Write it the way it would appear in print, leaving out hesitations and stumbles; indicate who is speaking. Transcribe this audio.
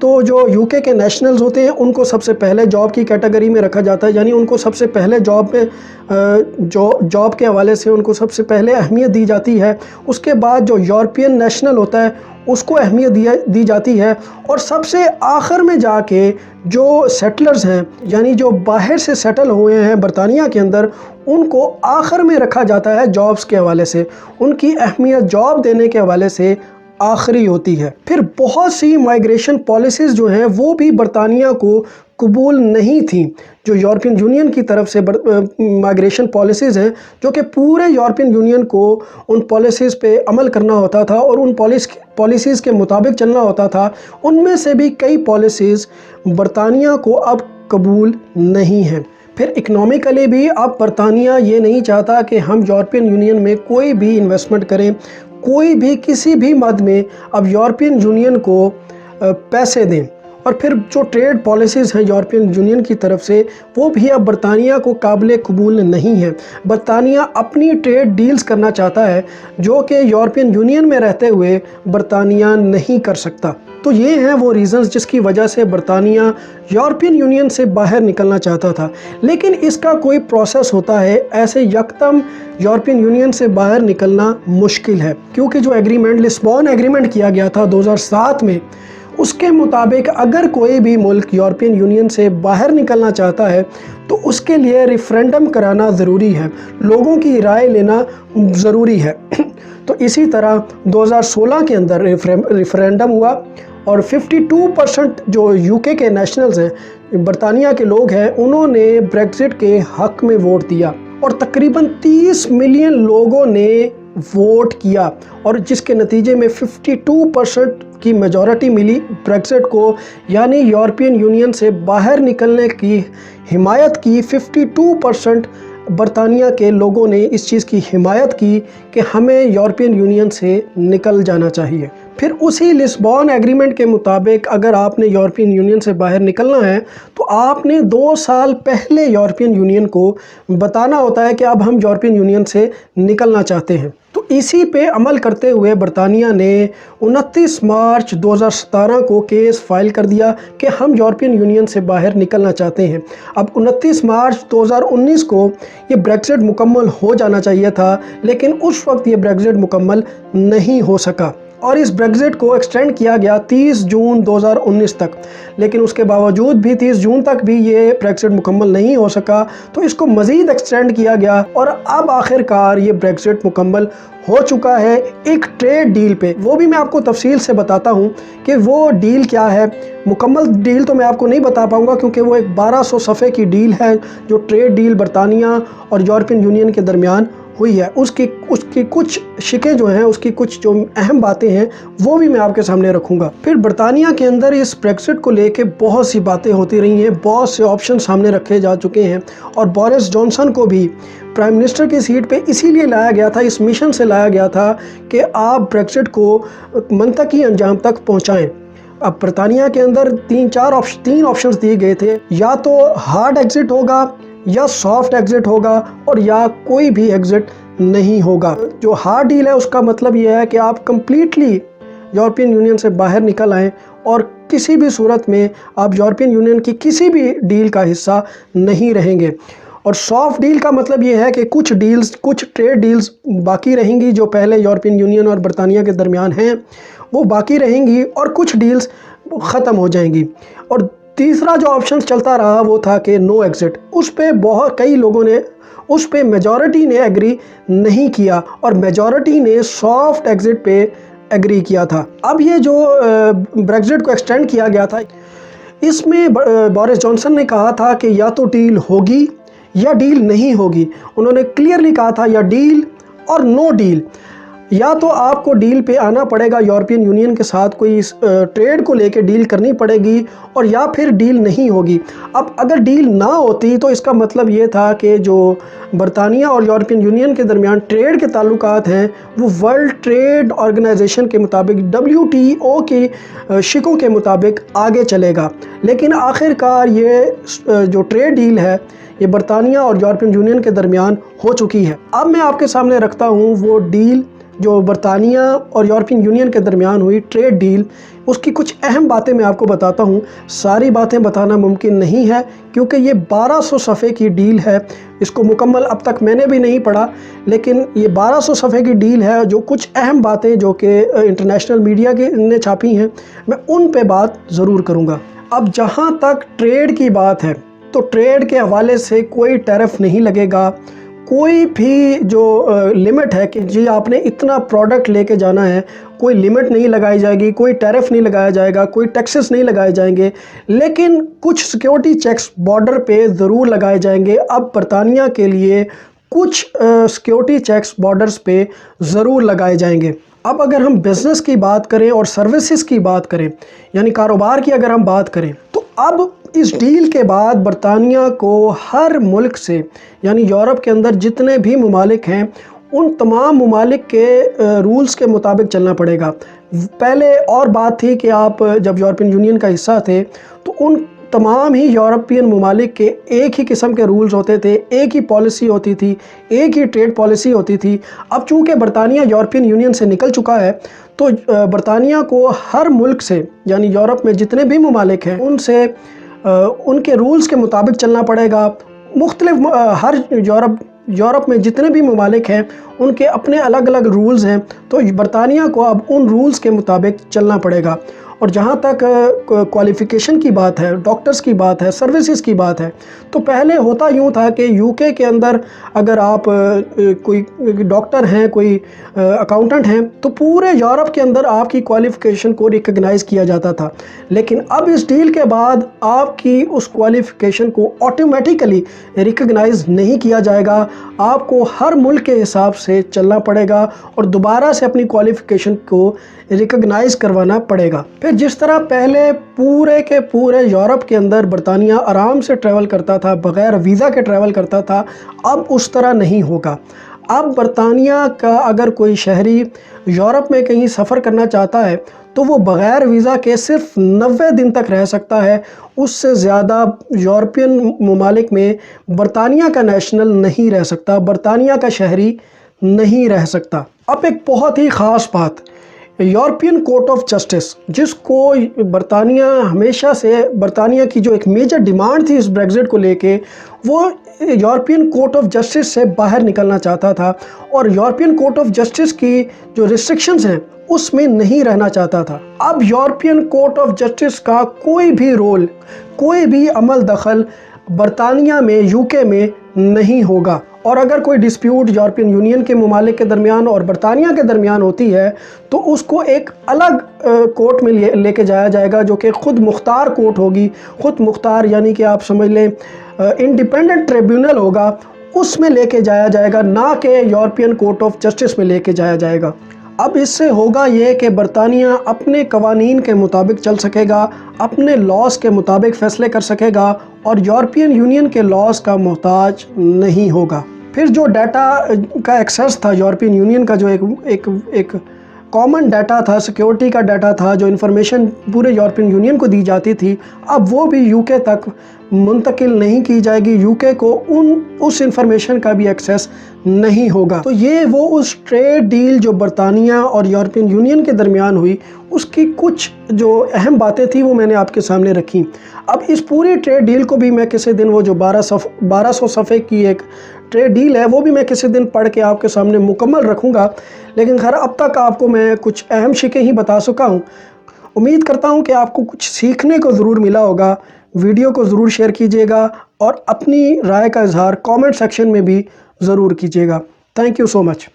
Speaker 1: تو جو UK کے نیشنلز ہوتے ہیں ان کو سب سے پہلے جاب کی کیٹیگری میں رکھا جاتا ہے، یعنی ان کو سب سے پہلے جاب کے حوالے سے ان کو سب سے پہلے اہمیت دی جاتی ہے۔ اس کے بعد جو یورپین نیشنل ہوتا ہے اس کو اہمیت دی جاتی ہے، اور سب سے آخر میں جا کے جو سیٹلرز ہیں، یعنی جو باہر سے سیٹل ہوئے ہیں برطانیہ کے اندر، ان کو آخر میں رکھا جاتا ہے جابز کے حوالے سے۔ ان کی اہمیت جاب دینے کے حوالے سے آخری ہوتی ہے۔ پھر بہت سی مائیگریشن پالیسیز جو ہیں وہ بھی برطانیہ کو قبول نہیں تھیں، جو یورپین یونین کی طرف سے مائیگریشن پالیسیز ہیں، جو کہ پورے یورپین یونین کو ان پالیسیز پہ عمل کرنا ہوتا تھا اور ان پالیسیز کے مطابق چلنا ہوتا تھا۔ ان میں سے بھی کئی پالیسیز برطانیہ کو اب قبول نہیں ہیں۔ پھر اکنامیکلی بھی اب برطانیہ یہ نہیں چاہتا کہ ہم یورپین یونین میں کوئی بھی انویسٹمنٹ کریں، کوئی بھی کسی بھی مد میں اب یورپین یونین کو پیسے دیں۔ اور پھر جو ٹریڈ پالیسیز ہیں یورپین یونین کی طرف سے وہ بھی اب برطانیہ کو قابل قبول نہیں ہیں۔ برطانیہ اپنی ٹریڈ ڈیلز کرنا چاہتا ہے جو کہ یورپین یونین میں رہتے ہوئے برطانیہ نہیں کر سکتا۔ تو یہ ہیں وہ ریزنز جس کی وجہ سے برطانیہ یورپین یونین سے باہر نکلنا چاہتا تھا، لیکن اس کا کوئی پروسیس ہوتا ہے، ایسے یکدم یورپین یونین سے باہر نکلنا مشکل ہے، کیونکہ جو ایگریمنٹ لسبون ایگریمنٹ کیا گیا تھا 2007 میں، اس کے مطابق اگر کوئی بھی ملک یورپین یونین سے باہر نکلنا چاہتا ہے تو اس کے لیے ریفرینڈم کرانا ضروری ہے، لوگوں کی رائے لینا ضروری ہے۔ تو اسی طرح 2016 کے اندر ریفرینڈم ہوا اور 52% جو UK کے نیشنلز ہیں، برطانیہ کے لوگ ہیں، انہوں نے بریگزٹ کے حق میں ووٹ دیا، اور تقریباً 30 ملین لوگوں نے ووٹ کیا، اور جس کے نتیجے میں 52% کی میجورٹی ملی بریگزٹ کو، یعنی یورپین یونین سے باہر نکلنے کی حمایت کی۔ 52% برطانیہ کے لوگوں نے اس چیز کی حمایت کی کہ ہمیں یورپین یونین سے نکل جانا چاہیے۔ پھر اسی لسبون ایگریمنٹ کے مطابق اگر آپ نے یورپین یونین سے باہر نکلنا ہے تو آپ نے 2 سال پہلے یورپین یونین کو بتانا ہوتا ہے کہ اب ہم یورپین یونین سے نکلنا چاہتے ہیں۔ تو اسی پہ عمل کرتے ہوئے برطانیہ نے 29 مارچ 2017 کو کیس فائل کر دیا کہ ہم یورپین یونین سے باہر نکلنا چاہتے ہیں۔ اب 29 مارچ 2019 کو یہ بریگزٹ مکمل ہو جانا چاہیے تھا، لیکن اس وقت یہ بریگزٹ مکمل نہیں ہو سکا، اور اس بریگزٹ کو ایکسٹینڈ کیا گیا 30 جون 2019 تک، لیکن اس کے باوجود بھی 30 جون تک بھی یہ بریگزٹ مکمل نہیں ہو سکا، تو اس کو مزید ایکسٹینڈ کیا گیا، اور اب آخر کار یہ بریگزٹ مکمل ہو چکا ہے ایک ٹریڈ ڈیل پہ۔ وہ بھی میں آپ کو تفصیل سے بتاتا ہوں کہ وہ ڈیل کیا ہے۔ مکمل ڈیل تو میں آپ کو نہیں بتا پاؤں گا کیونکہ وہ ایک 1200 صفحے کی ڈیل ہے، جو ٹریڈ ڈیل برطانیہ اور یورپین یونین کے درمیان ہوئی ہے۔ اس کی کچھ شقیں جو ہیں، اس کی کچھ جو اہم باتیں ہیں وہ بھی میں آپ کے سامنے رکھوں گا۔ پھر برطانیہ کے اندر اس بریگزٹ کو لے کے بہت سی باتیں ہوتی رہی ہیں، بہت سے آپشن سامنے رکھے جا چکے ہیں، اور بورس جانسن کو بھی پرائم منسٹر کی سیٹ پہ اسی لیے لایا گیا تھا، اس مشن سے لایا گیا تھا کہ آپ بریگزٹ کو منطقی انجام تک پہنچائیں۔ اب برطانیہ کے اندر تین آپشنز دیے گئے تھے، یا تو ہارڈ ایگزٹ ہوگا، یا سافٹ ایگزٹ ہوگا، اور یا کوئی بھی ایگزٹ نہیں ہوگا۔ جو ہارڈ ڈیل ہے اس کا مطلب یہ ہے کہ آپ کمپلیٹلی یورپین یونین سے باہر نکل آئیں اور کسی بھی صورت میں آپ یورپین یونین کی کسی بھی ڈیل کا حصہ نہیں رہیں گے۔ اور سافٹ ڈیل کا مطلب یہ ہے کہ کچھ ٹریڈ ڈیلز باقی رہیں گی جو پہلے یورپین یونین اور برطانیہ کے درمیان ہیں، وہ باقی رہیں گی، اور کچھ ڈیلز ختم ہو جائیں گی۔ اور تیسرا جو آپشن چلتا رہا وہ تھا کہ نو ایگزٹ۔ اس پہ کئی لوگوں نے، اس پہ میجورٹی نے ایگری نہیں کیا، اور میجورٹی نے سافٹ ایگزٹ پہ ایگری کیا تھا۔ اب یہ جو بریگزٹ کو ایکسٹینڈ کیا گیا تھا، اس میں بورس جانسن نے کہا تھا کہ یا تو ڈیل ہوگی یا ڈیل نہیں ہوگی۔ انہوں نے کلیئرلی کہا تھا یا ڈیل اور نو ڈیل، یا تو آپ کو ڈیل پہ آنا پڑے گا، یورپین یونین کے ساتھ کوئی ٹریڈ کو لے کے ڈیل کرنی پڑے گی، اور یا پھر ڈیل نہیں ہوگی۔ اب اگر ڈیل نہ ہوتی تو اس کا مطلب یہ تھا کہ جو برطانیہ اور یورپین یونین کے درمیان ٹریڈ کے تعلقات ہیں وہ ورلڈ ٹریڈ آرگنائزیشن کے مطابق، WTO کی شقوں کے مطابق آگے چلے گا۔ لیکن آخر کار یہ جو ٹریڈ ڈیل ہے یہ برطانیہ اور یورپین یونین کے درمیان ہو چکی ہے۔ اب میں آپ کے سامنے رکھتا ہوں وہ ڈیل جو برطانیہ اور یورپین یونین کے درمیان ہوئی ٹریڈ ڈیل، اس کی کچھ اہم باتیں میں آپ کو بتاتا ہوں۔ ساری باتیں بتانا ممکن نہیں ہے کیونکہ یہ 1200 صفحے کی ڈیل ہے، اس کو مکمل اب تک میں نے بھی نہیں پڑھا، لیکن یہ 1200 صفحے کی ڈیل ہے۔ جو کچھ اہم باتیں جو کہ انٹرنیشنل میڈیا نے چھاپی ہیں، میں ان پہ بات ضرور کروں گا۔ اب جہاں تک ٹریڈ کی بات ہے تو ٹریڈ کے حوالے سے کوئی ٹیرف نہیں لگے گا، کوئی بھی جو لمٹ ہے کہ جی آپ نے اتنا پروڈکٹ لے کے جانا ہے، کوئی لمٹ نہیں لگائی جائے گی، کوئی ٹیرف نہیں لگایا جائے گا، کوئی ٹیکسز نہیں لگائے جائیں گے، لیکن کچھ سیکیورٹی چیکس بارڈر پہ ضرور لگائے جائیں گے۔ اب برطانیہ کے لیے کچھ سیکیورٹی چیکس بارڈرز پہ ضرور لگائے جائیں گے۔ اب اگر ہم بزنس کی بات کریں اور سروسز کی بات کریں، یعنی کاروبار کی اگر ہم بات کریں، تو اب اس ڈیل کے بعد برطانیہ کو ہر ملک سے، یعنی یورپ کے اندر جتنے بھی ممالک ہیں، ان تمام ممالک کے رولز کے مطابق چلنا پڑے گا۔ پہلے اور بات تھی کہ آپ جب یورپین یونین کا حصہ تھے تو ان تمام ہی یورپین ممالک کے ایک ہی قسم کے رولز ہوتے تھے، ایک ہی پالیسی ہوتی تھی، ایک ہی ٹریڈ پالیسی ہوتی تھی۔ اب چونکہ برطانیہ یورپین یونین سے نکل چکا ہے تو برطانیہ کو ہر ملک سے، یعنی یورپ میں جتنے بھی ممالک ہیں، ان سے ان کے رولز کے مطابق چلنا پڑے گا۔ مختلف ہر یورپ میں جتنے بھی ممالک ہیں ان کے اپنے الگ الگ رولز ہیں، تو برطانیہ کو اب ان رولز کے مطابق چلنا پڑے گا۔ اور جہاں تک کوالیفیکیشن کی بات ہے، ڈاکٹرز کی بات ہے، سروسز کی بات ہے، تو پہلے ہوتا یوں تھا کہ یو کے اندر اگر آپ کوئی ڈاکٹر ہیں، کوئی اکاؤنٹنٹ ہیں، تو پورے یورپ کے اندر آپ کی کوالیفیکیشن کو ریکگنائز کیا جاتا تھا۔ لیکن اب اس ڈیل کے بعد آپ کی اس کوالیفیکیشن کو آٹومیٹیکلی ریکگنائز نہیں کیا جائے گا، آپ کو ہر ملک کے حساب سے چلنا پڑے گا اور دوبارہ سے اپنی کوالیفیکیشن کو ریکگنائز کروانا پڑے گا۔ پھر جس طرح پہلے پورے کے پورے یورپ کے اندر برطانیہ آرام سے ٹریول کرتا تھا، بغیر ویزا کے ٹریول کرتا تھا، اب اس طرح نہیں ہوگا۔ اب برطانیہ کا اگر کوئی شہری یورپ میں کہیں سفر کرنا چاہتا ہے تو وہ بغیر ویزا کے صرف 90 دن تک رہ سکتا ہے، اس سے زیادہ یورپین ممالک میں برطانیہ کا نیشنل نہیں رہ سکتا، برطانیہ کا شہری نہیں رہ سکتا۔ اب ایک بہت ہی خاص بات، یورپین کورٹ آف جسٹس، جس کو برطانیہ ہمیشہ سے، برطانیہ کی جو ایک میجر ڈیمانڈ تھی اس بریگزٹ کو لے کے، وہ یورپین کورٹ آف جسٹس سے باہر نکلنا چاہتا تھا اور یورپین کورٹ آف جسٹس کی جو ریسٹرکشنز ہیں اس میں نہیں رہنا چاہتا تھا۔ اب یورپین کورٹ آف جسٹس کا کوئی بھی رول، کوئی بھی عمل دخل برطانیہ میں، یو کے میں نہیں ہوگا، اور اگر کوئی ڈسپیوٹ یورپین یونین کے ممالک کے درمیان اور برطانیہ کے درمیان ہوتی ہے تو اس کو ایک الگ کورٹ میں لے کے جایا جائے گا، جو کہ خود مختار کورٹ ہوگی۔ خود مختار یعنی کہ آپ سمجھ لیں انڈیپینڈنٹ ٹریبیونل ہوگا، اس میں لے کے جایا جائے گا، نہ کہ یورپین کورٹ آف جسٹس میں لے کے جایا جائے گا۔ اب اس سے ہوگا یہ کہ برطانیہ اپنے قوانین کے مطابق چل سکے گا، اپنے لاز کے مطابق فیصلے کر سکے گا اور یورپین یونین کے لاز کا محتاج نہیں ہوگا۔ پھر جو ڈیٹا کا ایکسیس تھا یورپین یونین کا، جو ایک کامن ڈیٹا تھا، سیکیورٹی کا ڈیٹا تھا، جو انفارمیشن پورے یورپین یونین کو دی جاتی تھی، اب وہ بھی یو کے تک منتقل نہیں کی جائے گی، یو کے کو اس انفارمیشن کا بھی ایکسیس نہیں ہوگا۔ تو یہ وہ اس ٹریڈ ڈیل جو برطانیہ اور یورپین یونین کے درمیان ہوئی، اس کی کچھ جو اہم باتیں تھیں وہ میں نے آپ کے سامنے رکھی۔ اب اس پوری ٹریڈ ڈیل کو بھی میں کسی دن، وہ جو 1200 صفحے کی ایک ٹریڈ ڈیل ہے، وہ بھی میں کسی دن پڑھ کے آپ کے سامنے مکمل رکھوں گا، لیکن خیر اب تک آپ کو میں کچھ اہم شقیں ہی بتا سکا ہوں۔ امید کرتا ہوں کہ آپ کو کچھ سیکھنے کو ضرور ملا ہوگا۔ ویڈیو کو ضرور شیئر کیجیے گا اور اپنی رائے کا اظہار کامنٹ سیکشن میں بھی ضرور کیجیے گا۔ Thank you so much.